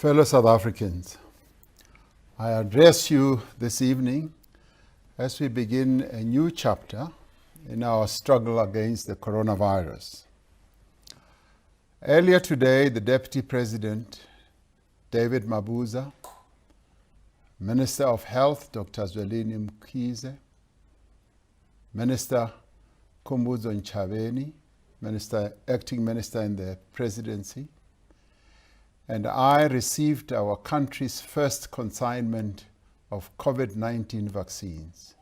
Fellow South Africans, I address you this evening as we begin a new chapter in our struggle against the coronavirus. Earlier today, the Deputy President, David Mabuza, Minister of Health, Dr. Zwelini Mkhize, Minister Khumbudzo Ntshavheni, Acting Minister in the Presidency, and I received our country's first consignment of COVID-19 vaccines.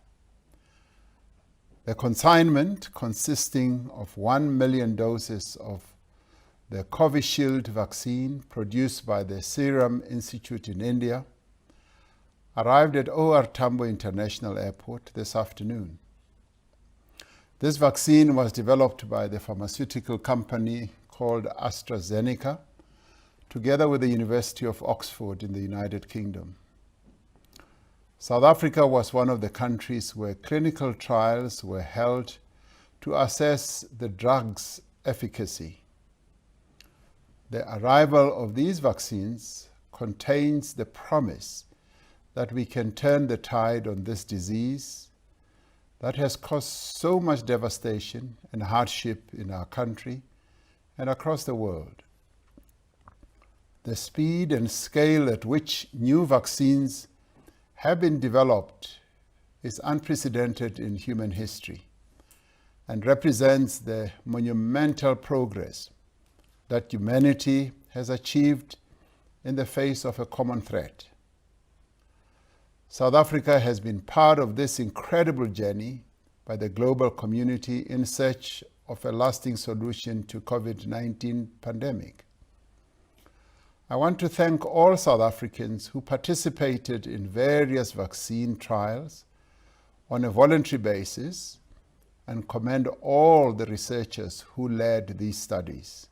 The consignment, consisting of 1 million doses of the Covishield vaccine produced by the Serum Institute in India, arrived at OR Tambo International Airport this afternoon. This vaccine was developed by the pharmaceutical company called AstraZeneca, together with the University of Oxford in the United Kingdom. South Africa was one of the countries where clinical trials were held to assess the drug's efficacy. The arrival of these vaccines contains the promise that we can turn the tide on this disease that has caused so much devastation and hardship in our country and across the world. The speed and scale at which new vaccines have been developed is unprecedented in human history and represents the monumental progress that humanity has achieved in the face of a common threat. South Africa has been part of this incredible journey by the global community in search of a lasting solution to COVID-19 pandemic. I want to thank all South Africans who participated in various vaccine trials on a voluntary basis and commend all the researchers who led these studies.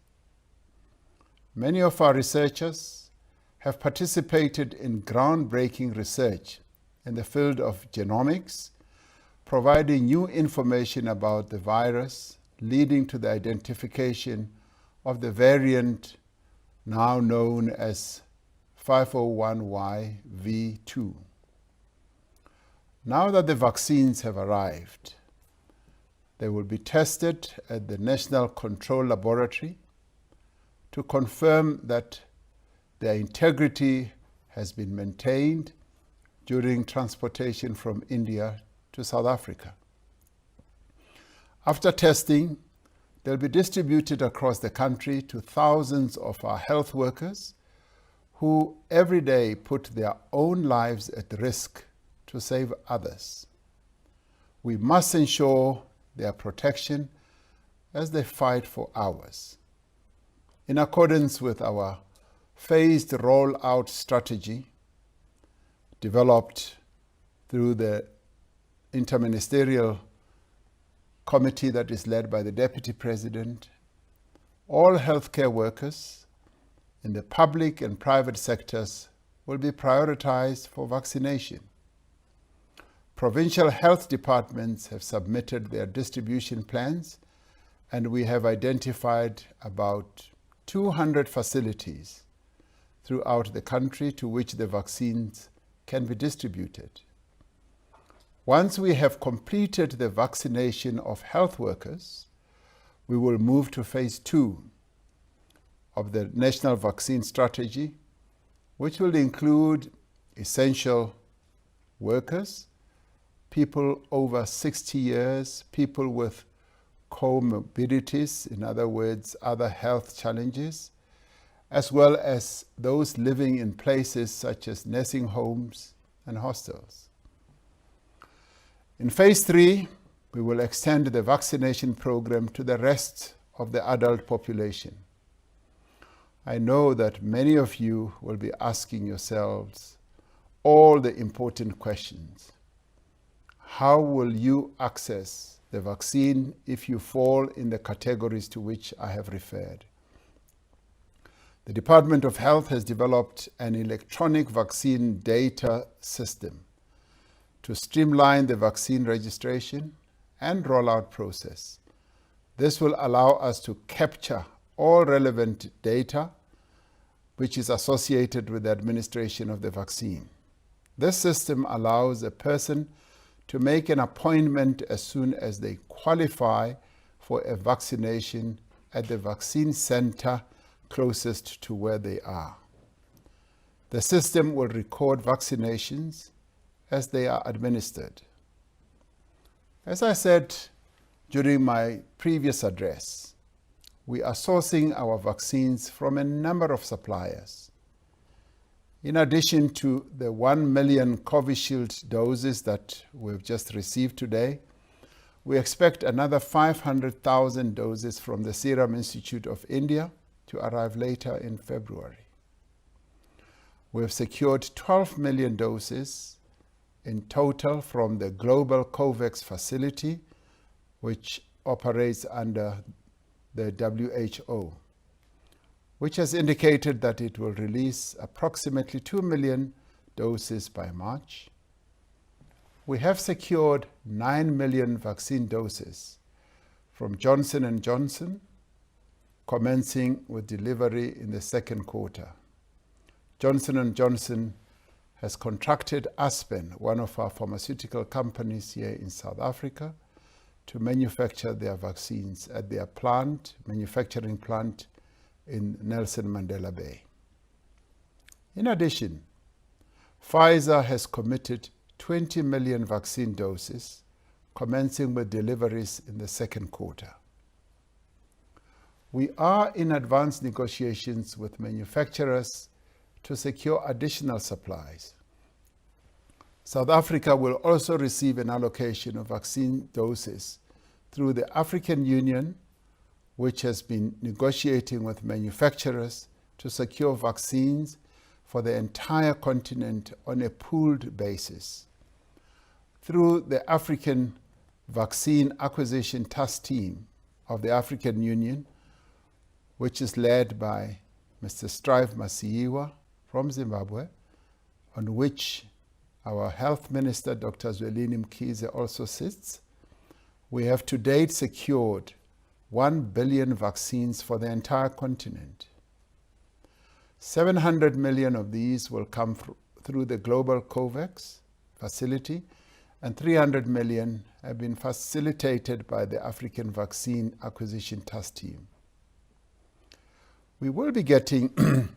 Many of our researchers have participated in groundbreaking research in the field of genomics, providing new information about the virus, leading to the identification of the variant now known as 501YV2. Now that the vaccines have arrived, they will be tested at the National Control Laboratory to confirm that their integrity has been maintained during transportation from India to South Africa. After testing, they'll be distributed across the country to thousands of our health workers who every day put their own lives at risk to save others. We must ensure their protection as they fight for ours. In accordance with our phased rollout strategy developed through the interministerial committee that is led by the Deputy President, all healthcare workers in the public and private sectors will be prioritized for vaccination. Provincial health departments have submitted their distribution plans, and we have identified about 200 facilities throughout the country to which the vaccines can be distributed. Once we have completed the vaccination of health workers, we will move to phase 2 of the national vaccine strategy, which will include essential workers, people over 60 years, people with comorbidities, in other words, other health challenges, as well as those living in places such as nursing homes and hostels. In phase 3, we will extend the vaccination program to the rest of the adult population. I know that many of you will be asking yourselves all the important questions. How will you access the vaccine if you fall in the categories to which I have referred? The Department of Health has developed an electronic vaccine data system to streamline the vaccine registration and rollout process. This will allow us to capture all relevant data which is associated with the administration of the vaccine. This system allows a person to make an appointment as soon as they qualify for a vaccination at the vaccine center closest to where they are. The system will record vaccinations as they are administered. As I said during my previous address, we are sourcing our vaccines from a number of suppliers. In addition to the 1 million Covishield doses that we've just received today, we expect another 500,000 doses from the Serum Institute of India to arrive later in February. We have secured 12 million doses in total from the Global COVAX facility, which operates under the WHO, which has indicated that it will release approximately 2 million doses by March. We have secured 9 million vaccine doses from Johnson & Johnson, commencing with delivery in the second quarter. Johnson & Johnson has contracted Aspen, one of our pharmaceutical companies here in South Africa, to manufacture their vaccines at their manufacturing plant in Nelson Mandela Bay. In addition, Pfizer has committed 20 million vaccine doses, commencing with deliveries in the second quarter. We are in advanced negotiations with manufacturers to secure additional supplies. South Africa will also receive an allocation of vaccine doses through the African Union, which has been negotiating with manufacturers to secure vaccines for the entire continent on a pooled basis. Through the African Vaccine Acquisition Task Team of the African Union, which is led by Mr. Strive Masiyiwa from Zimbabwe, on which our Health Minister, Dr. Zwelini Mkhize, also sits, we have to date secured 1 billion vaccines for the entire continent. 700 million of these will come through the Global COVAX facility, and 300 million have been facilitated by the African Vaccine Acquisition Task Team. We will be getting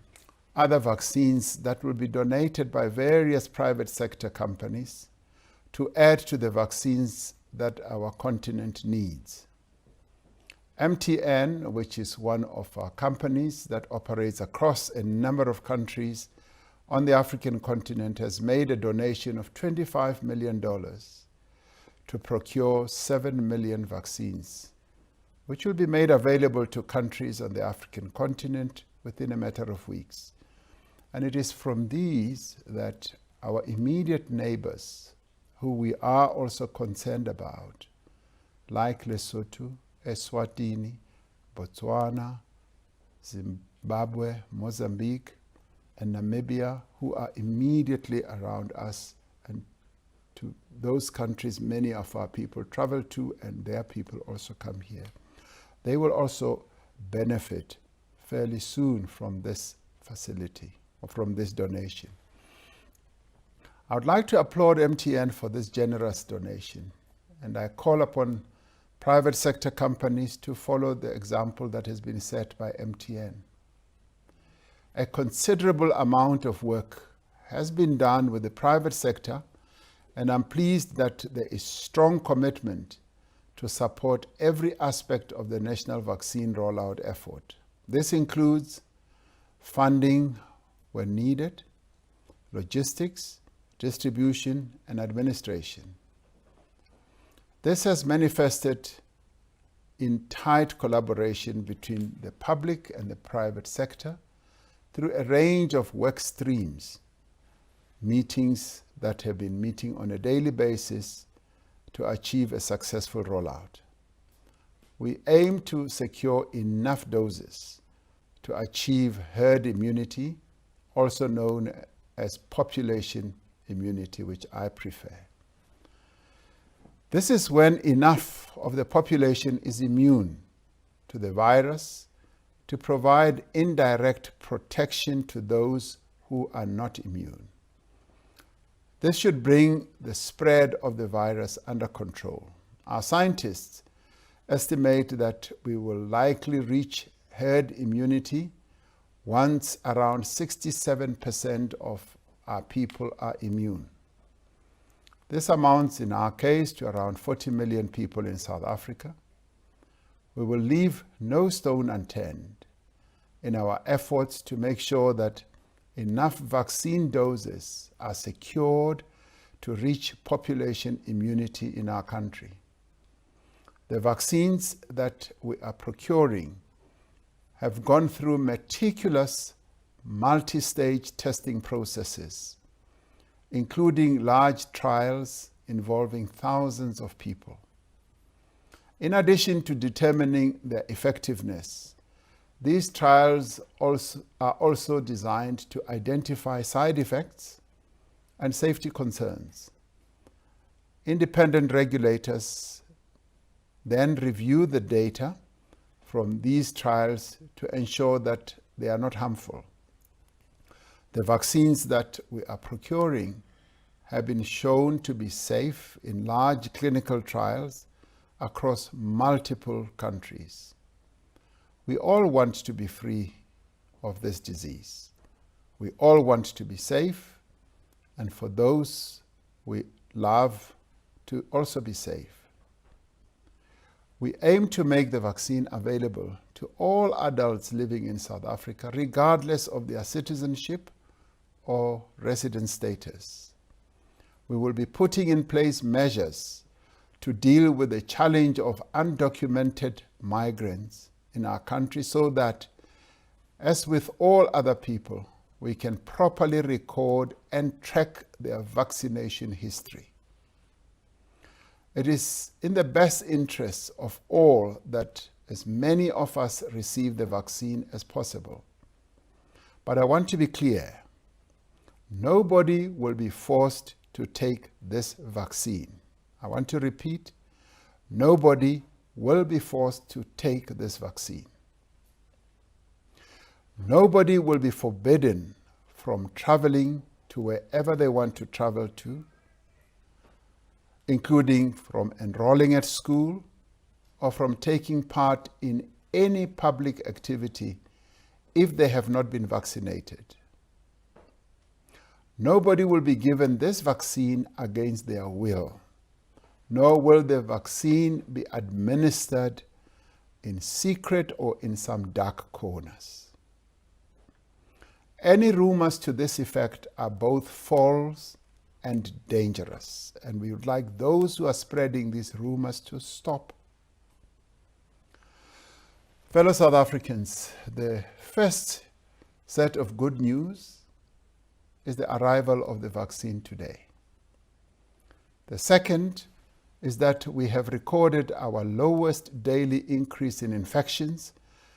other vaccines that will be donated by various private sector companies to add to the vaccines that our continent needs. MTN, which is one of our companies that operates across a number of countries on the African continent, has made a donation of $25 million to procure 7 million vaccines, which will be made available to countries on the African continent within a matter of weeks. And it is from these that our immediate neighbors, who we are also concerned about, like Lesotho, Eswatini, Botswana, Zimbabwe, Mozambique, and Namibia, who are immediately around us, and to those countries many of our people travel to, and their people also come here. They will also benefit fairly soon from this facility, or from this donation. I would like to applaud MTN for this generous donation, and I call upon private sector companies to follow the example that has been set by MTN. A considerable amount of work has been done with the private sector, and I'm pleased that there is strong commitment to support every aspect of the national vaccine rollout effort. This includes funding when needed, logistics, distribution, and administration. This has manifested in tight collaboration between the public and the private sector through a range of work streams, meetings that have been meeting on a daily basis to achieve a successful rollout. We aim to secure enough doses to achieve herd immunity, also known as population immunity, which I prefer. This is when enough of the population is immune to the virus to provide indirect protection to those who are not immune. This should bring the spread of the virus under control. Our scientists estimate that we will likely reach herd immunity once around 67% of our people are immune. This amounts, in our case, to around 40 million people in South Africa. We will leave no stone unturned in our efforts to make sure that enough vaccine doses are secured to reach population immunity in our country. The vaccines that we are procuring have gone through meticulous multi-stage testing processes, including large trials involving thousands of people. In addition to determining their effectiveness, these trials are also designed to identify side effects and safety concerns. Independent regulators then review the data from these trials to ensure that they are not harmful. The vaccines that we are procuring have been shown to be safe in large clinical trials across multiple countries. We all want to be free of this disease. We all want to be safe, and for those we love to also be safe. We aim to make the vaccine available to all adults living in South Africa, regardless of their citizenship or resident status. We will be putting in place measures to deal with the challenge of undocumented migrants in our country so that, as with all other people, we can properly record and track their vaccination history. It is in the best interests of all that as many of us receive the vaccine as possible. But I want to be clear, nobody will be forced to take this vaccine. I want to repeat, nobody will be forced to take this vaccine. Nobody will be forbidden from traveling to wherever they want to travel to, including from enrolling at school or from taking part in any public activity if they have not been vaccinated. Nobody will be given this vaccine against their will, nor will the vaccine be administered in secret or in some dark corners. Any rumors to this effect are both false and dangerous, and we would like those who are spreading these rumors to stop. Fellow South Africans, the first set of good news is the arrival of the vaccine today. The second is that we have recorded our lowest daily increase in infections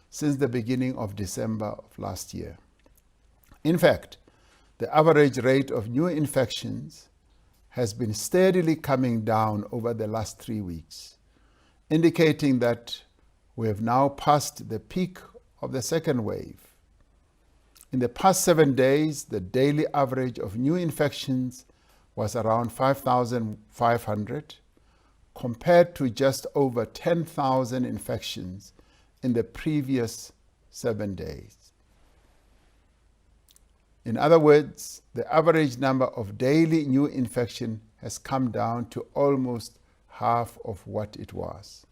since the beginning of December of last year. In fact, the average rate of new infections has been steadily coming down over the last 3 weeks, indicating that we have now passed the peak of the second wave. In the past 7 days, the daily average of new infections was around 5,500, compared to just over 10,000 infections in the previous 7 days. In other words, the average number of daily new infection has come down to almost half of what it was.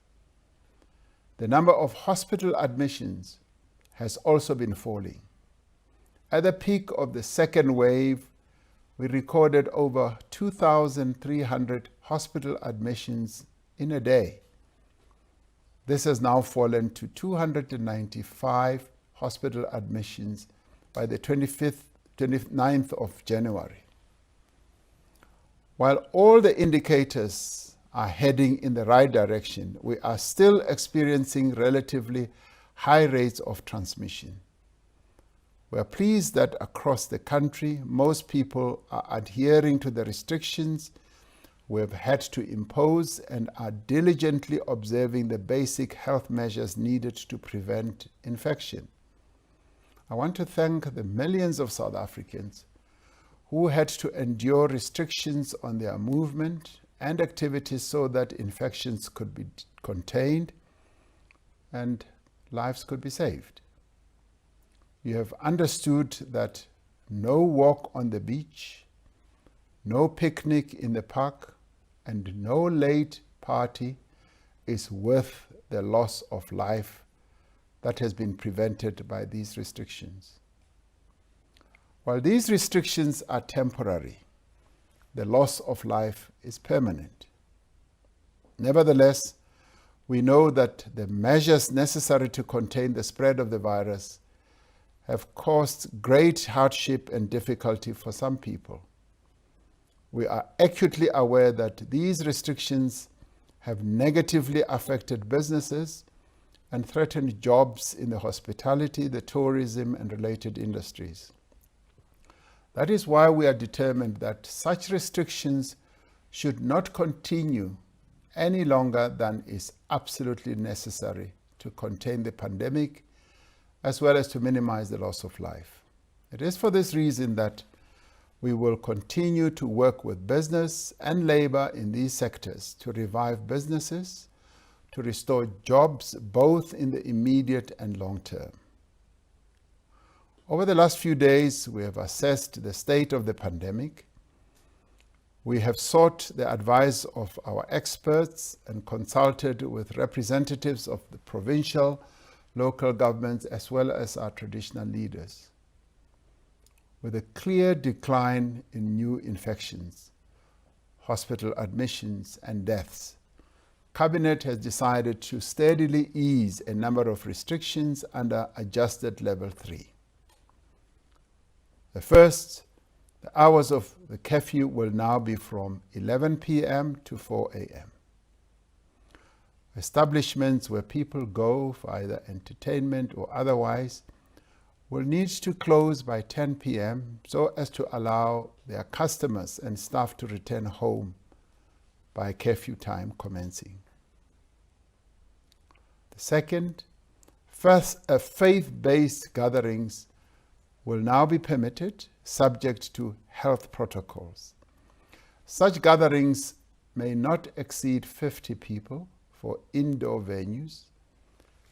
The number of hospital admissions has also been falling. At the peak of the second wave, we recorded over 2,300 hospital admissions in a day. This has now fallen to 295 hospital admissions by the 29th of January. While all the indicators are heading in the right direction, we are still experiencing relatively high rates of transmission. We are pleased that across the country, most people are adhering to the restrictions we have had to impose and are diligently observing the basic health measures needed to prevent infection. I want to thank the millions of South Africans who had to endure restrictions on their movement and activities so that infections could be contained and lives could be saved. You have understood that no walk on the beach, no picnic in the park, and no late party is worth the loss of life that has been prevented by these restrictions. While these restrictions are temporary, the loss of life is permanent. Nevertheless, we know that the measures necessary to contain the spread of the virus have caused great hardship and difficulty for some people. We are acutely aware that these restrictions have negatively affected businesses and threatened jobs in the hospitality, the tourism, and related industries. That is why we are determined that such restrictions should not continue any longer than is absolutely necessary to contain the pandemic, as well as to minimize the loss of life. It is for this reason that we will continue to work with business and labor in these sectors to revive businesses, to restore jobs both in the immediate and long term. Over the last few days, we have assessed the state of the pandemic. We have sought the advice of our experts and consulted with representatives of the provincial, local governments, as well as our traditional leaders. With a clear decline in new infections, hospital admissions, and deaths, Cabinet has decided to steadily ease a number of restrictions under adjusted level 3. The first, the hours of the curfew will now be from 11 p.m. to 4 a.m. Establishments where people go for either entertainment or otherwise will need to close by 10 p.m. so as to allow their customers and staff to return home by curfew time commencing. The second, faith-based gatherings will now be permitted, subject to health protocols. Such gatherings may not exceed 50 people for indoor venues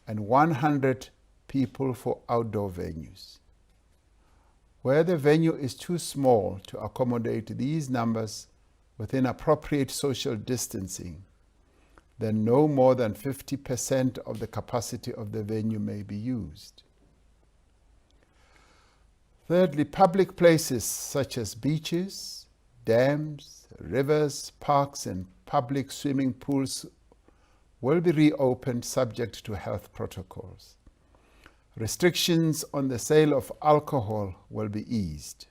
and 100 people for outdoor venues. Where the venue is too small to accommodate these numbers within appropriate social distancing, then no more than 50% of the capacity of the venue may be used. Thirdly, public places such as beaches, dams, rivers, parks, and public swimming pools will be reopened subject to health protocols. Restrictions on the sale of alcohol will be eased.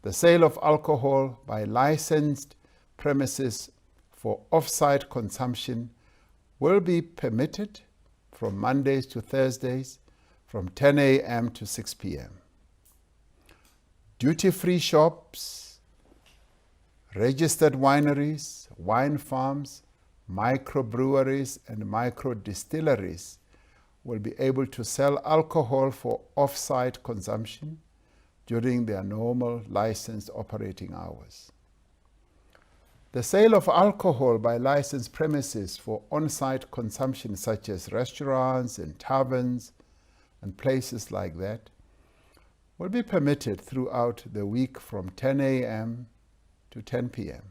The sale of alcohol by licensed premises for off-site consumption will be permitted from Mondays to Thursdays from 10 a.m. to 6 p.m. Duty-free shops, registered wineries, wine farms, microbreweries, and microdistilleries will be able to sell alcohol for off-site consumption during their normal licensed operating hours. The sale of alcohol by licensed premises for on-site consumption, such as restaurants and taverns and places like that, will be permitted throughout the week from 10 a.m. to 10 p.m.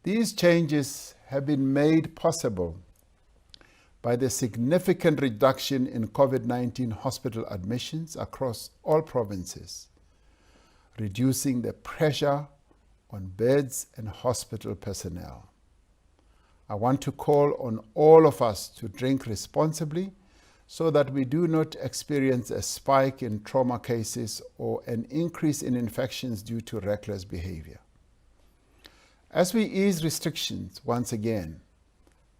These changes have been made possible by the significant reduction in COVID-19 hospital admissions across all provinces, reducing the pressure on beds and hospital personnel. I want to call on all of us to drink responsibly so that we do not experience a spike in trauma cases or an increase in infections due to reckless behavior. As we ease restrictions once again,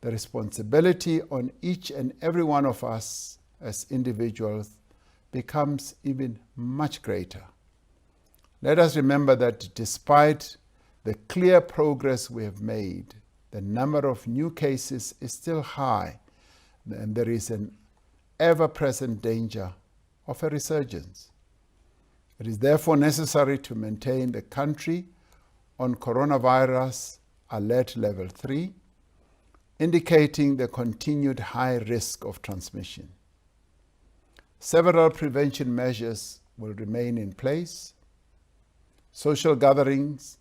the responsibility on each and every one of us as individuals becomes even much greater. Let us remember that despite the clear progress we have made, the number of new cases is still high, and there is an ever-present danger of a resurgence. It is therefore necessary to maintain the country on coronavirus alert level 3, indicating the continued high risk of transmission. Several prevention measures will remain in place. Social gatherings,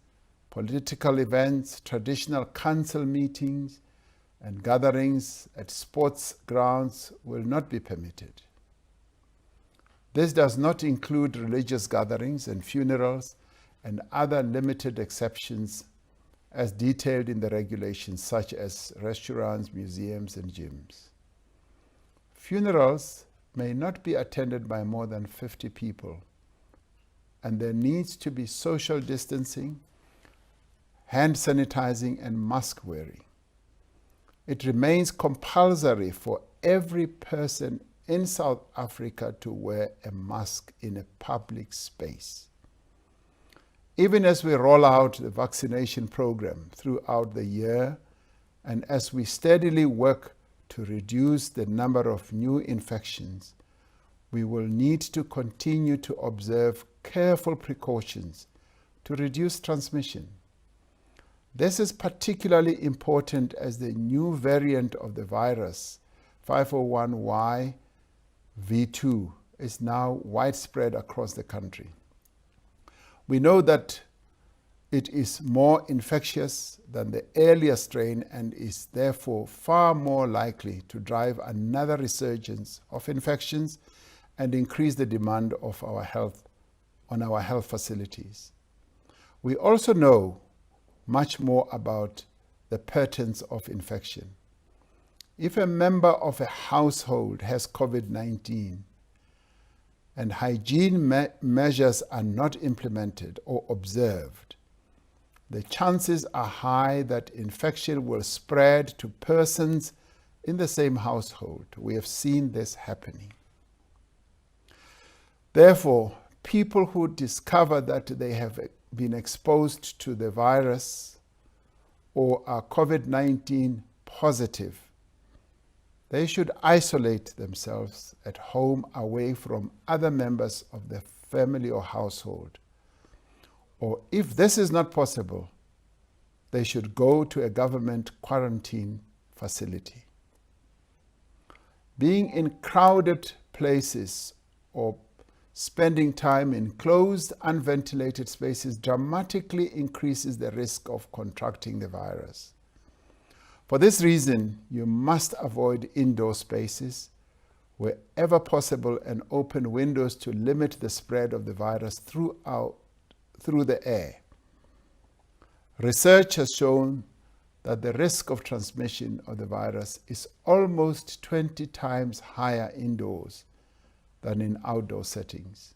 political events, traditional council meetings, and gatherings at sports grounds will not be permitted. This does not include religious gatherings and funerals and other limited exceptions as detailed in the regulations, such as restaurants, museums, and gyms. Funerals may not be attended by more than 50 people, and there needs to be social distancing, hand sanitizing, and mask wearing. It remains compulsory for every person in South Africa to wear a mask in a public space. Even as we roll out the vaccination program throughout the year, and as we steadily work to reduce the number of new infections, we will need to continue to observe careful precautions to reduce transmission. This is particularly important as the new variant of the virus, 501Y-V2, is now widespread across the country. We know that it is more infectious than the earlier strain and is therefore far more likely to drive another resurgence of infections and increase the demand of our health facilities. We also know much more about the patterns of infection. If a member of a household has COVID-19 and hygiene measures are not implemented or observed, the chances are high that infection will spread to persons in the same household. We have seen this happening. Therefore, people who discover that they have been exposed to the virus or are COVID-19 positive, they should isolate themselves at home away from other members of the family or household. Or if this is not possible, they should go to a government quarantine facility. Being in crowded places or spending time in closed, unventilated spaces dramatically increases the risk of contracting the virus. For this reason, you must avoid indoor spaces wherever possible and open windows to limit the spread of the virus through the air. Research has shown that the risk of transmission of the virus is almost 20 times higher indoors than in outdoor settings.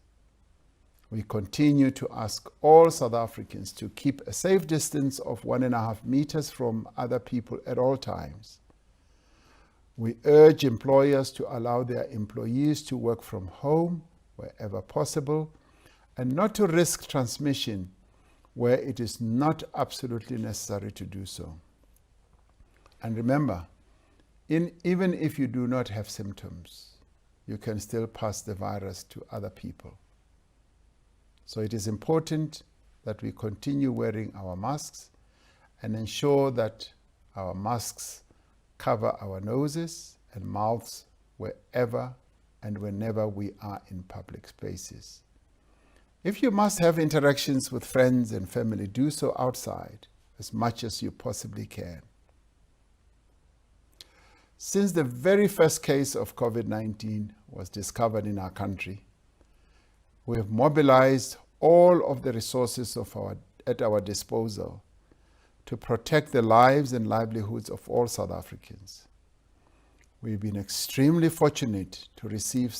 We continue to ask all South Africans to keep a safe distance of 1.5 meters from other people at all times. We urge employers to allow their employees to work from home wherever possible and not to risk transmission where it is not absolutely necessary to do so. And remember, even if you do not have symptoms, you can still pass the virus to other people. So it is important that we continue wearing our masks and ensure that our masks cover our noses and mouths wherever and whenever we are in public spaces. If you must have interactions with friends and family, do so outside as much as you possibly can. Since the very first case of COVID-19 was discovered in our country, we have mobilized all of the resources at our disposal to protect the lives and livelihoods of all South Africans. We've been extremely fortunate to receive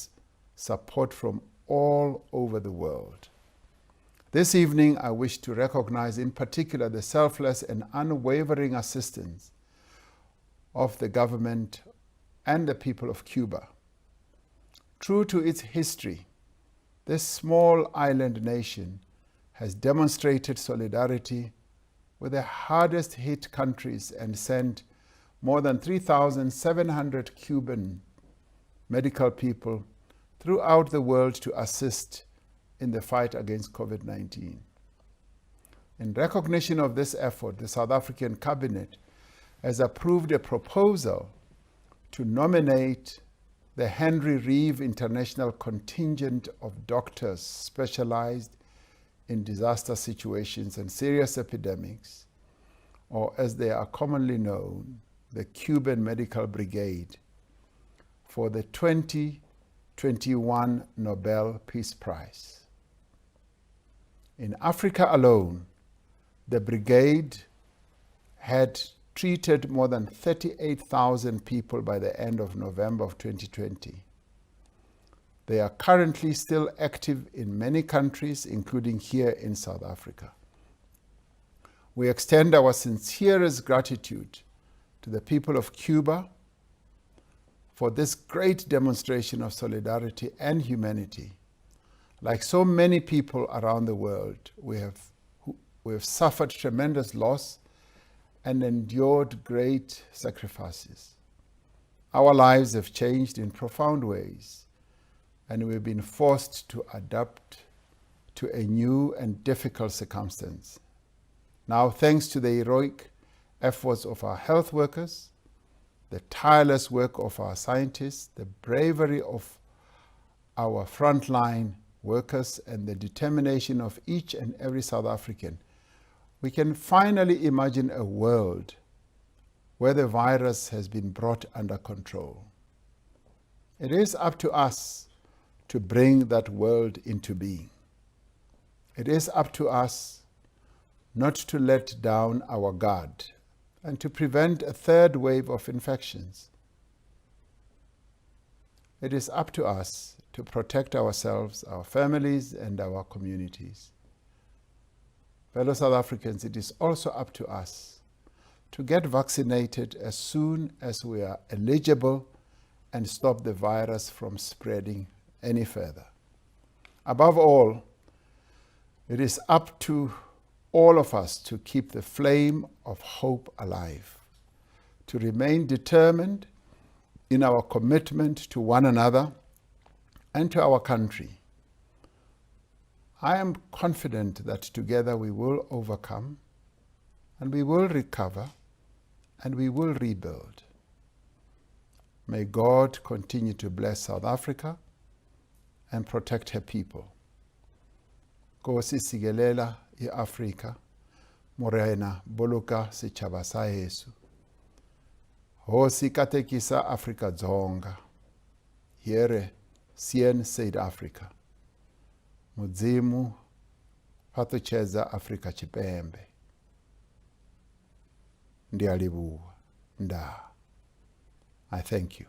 support from all over the world. This evening, I wish to recognize in particular the selfless and unwavering assistance of the government and the people of Cuba. True to its history, this small island nation has demonstrated solidarity with the hardest hit countries and sent more than 3,700 Cuban medical people throughout the world to assist in the fight against COVID-19. In recognition of this effort, the South African Cabinet has approved a proposal to nominate the Henry Reeve International Contingent of Doctors specialized in disaster situations and serious epidemics, or as they are commonly known, the Cuban Medical Brigade, for the 2021 Nobel Peace Prize. In Africa alone, the brigade had treated more than 38,000 people by the end of November of 2020. They are currently still active in many countries, including here in South Africa. We extend our sincerest gratitude to the people of Cuba for this great demonstration of solidarity and humanity. Like so many people around the world, we have suffered tremendous loss and endured great sacrifices. Our lives have changed in profound ways, and we've been forced to adapt to a new and difficult circumstance. Now, thanks to the heroic efforts of our health workers, the tireless work of our scientists, the bravery of our frontline workers, and the determination of each and every South African, we can finally imagine a world where the virus has been brought under control. It is up to us to bring that world into being. It is up to us not to let down our guard and to prevent a third wave of infections. It is up to us to protect ourselves, our families, and our communities. Fellow South Africans, it is also up to us to get vaccinated as soon as we are eligible and stop the virus from spreading any further. Above all, it is up to all of us to keep the flame of hope alive, to remain determined in our commitment to one another and to our country. I am confident that together we will overcome, and we will recover, and we will rebuild. May God continue to bless South Africa and protect her people. Nkosi sikelela iAfrika, Morena boloka setjhaba sa heso. Hosi katekisa Afrika Dzonga. Here sien South Africa. Mudzimu patucheza Afrika Chipembe. Ndialibuwa. Nda. I thank you.